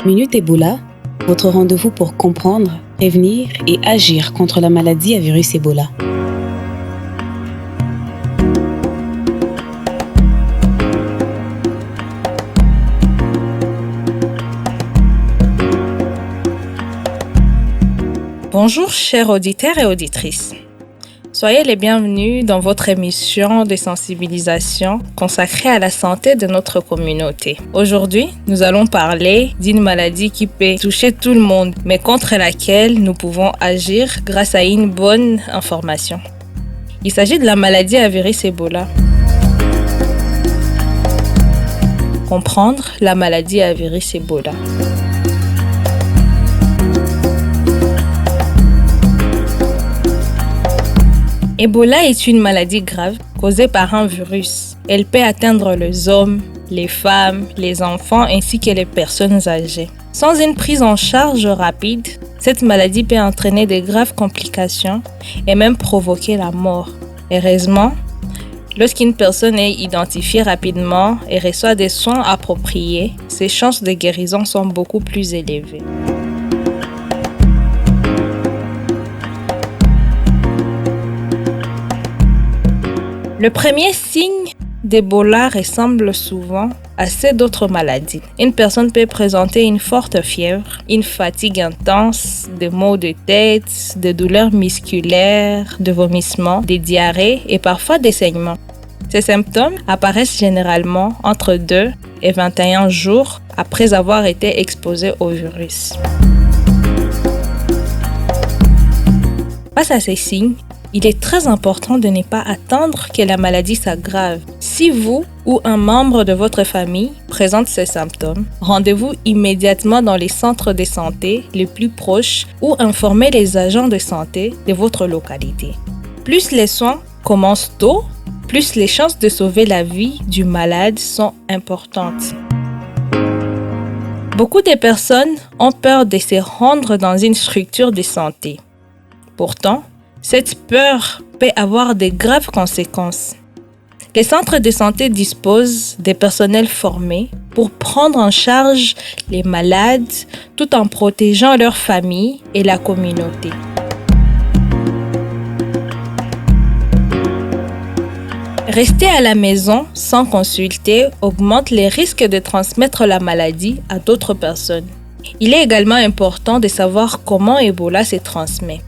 Minute Ebola, votre rendez-vous pour comprendre, prévenir et agir contre la maladie à virus Ebola. Bonjour chers auditeurs et auditrices. Soyez les bienvenus dans votre émission de sensibilisation consacrée à la santé de notre communauté. Aujourd'hui, nous allons parler d'une maladie qui peut toucher tout le monde, mais contre laquelle nous pouvons agir grâce à une bonne information. Il s'agit de la maladie à virus Ebola. Comprendre la maladie à virus Ebola. Ebola est une maladie grave causée par un virus. Elle peut atteindre les hommes, les femmes, les enfants ainsi que les personnes âgées. Sans une prise en charge rapide, cette maladie peut entraîner de graves complications et même provoquer la mort. Heureusement, lorsqu'une personne est identifiée rapidement et reçoit des soins appropriés, ses chances de guérison sont beaucoup plus élevées. Le premier signe d'Ebola ressemble souvent à ceux d'autres maladies. Une personne peut présenter une forte fièvre, une fatigue intense, des maux de tête, des douleurs musculaires, des vomissements, des diarrhées et parfois des saignements. Ces symptômes apparaissent généralement entre 2 et 21 jours après avoir été exposé au virus. Face à ces signes, il est très important de ne pas attendre que la maladie s'aggrave. Si vous ou un membre de votre famille présente ces symptômes, rendez-vous immédiatement dans les centres de santé les plus proches ou informez les agents de santé de votre localité. Plus les soins commencent tôt, plus les chances de sauver la vie du malade sont importantes. Beaucoup de personnes ont peur de se rendre dans une structure de santé. Pourtant, cette peur peut avoir de graves conséquences. Les centres de santé disposent de personnels formés pour prendre en charge les malades tout en protégeant leur famille et la communauté. Rester à la maison sans consulter augmente les risques de transmettre la maladie à d'autres personnes. Il est également important de savoir comment Ebola se transmet.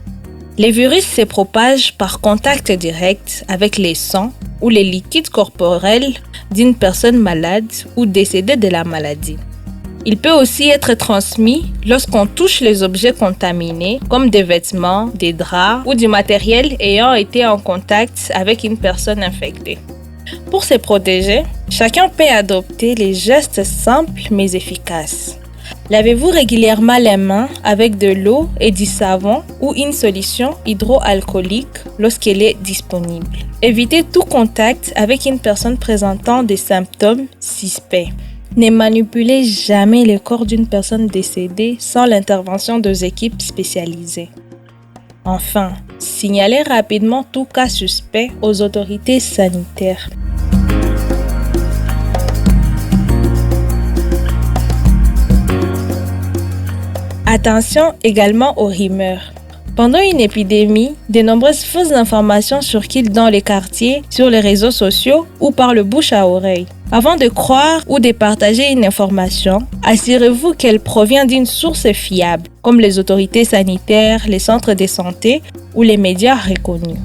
Les virus se propagent par contact direct avec les sangs ou les liquides corporels d'une personne malade ou décédée de la maladie. Il peut aussi être transmis lorsqu'on touche les objets contaminés comme des vêtements, des draps ou du matériel ayant été en contact avec une personne infectée. Pour se protéger, chacun peut adopter les gestes simples mais efficaces. Lavez-vous régulièrement les mains avec de l'eau et du savon ou une solution hydroalcoolique lorsqu'elle est disponible. Évitez tout contact avec une personne présentant des symptômes suspects. Ne manipulez jamais le corps d'une personne décédée sans l'intervention des équipes spécialisées. Enfin, signalez rapidement tout cas suspect aux autorités sanitaires. Attention également aux rumeurs. Pendant une épidémie, de nombreuses fausses informations circulent dans les quartiers, sur les réseaux sociaux ou par le bouche à oreille. Avant de croire ou de partager une information, assurez-vous qu'elle provient d'une source fiable, comme les autorités sanitaires, les centres de santé ou les médias reconnus.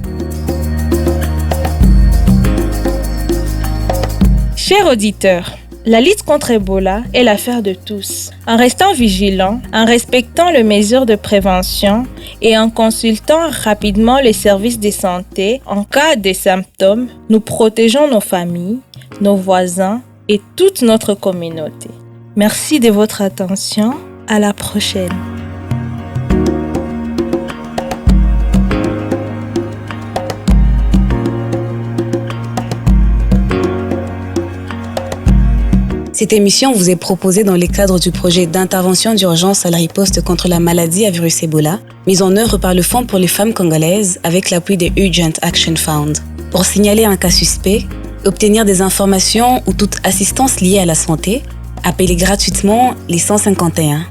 Chers auditeurs, la lutte contre Ebola est l'affaire de tous. En restant vigilants, en respectant les mesures de prévention et en consultant rapidement les services de santé en cas de symptômes, nous protégeons nos familles, nos voisins et toute notre communauté. Merci de votre attention. À la prochaine. Cette émission vous est proposée dans le cadre du projet d'intervention d'urgence à la riposte contre la maladie à virus Ebola, mis en œuvre par le Fonds pour les femmes congolaises avec l'appui de Urgent Action Fund. Pour signaler un cas suspect, obtenir des informations ou toute assistance liée à la santé, Appelez gratuitement les 151.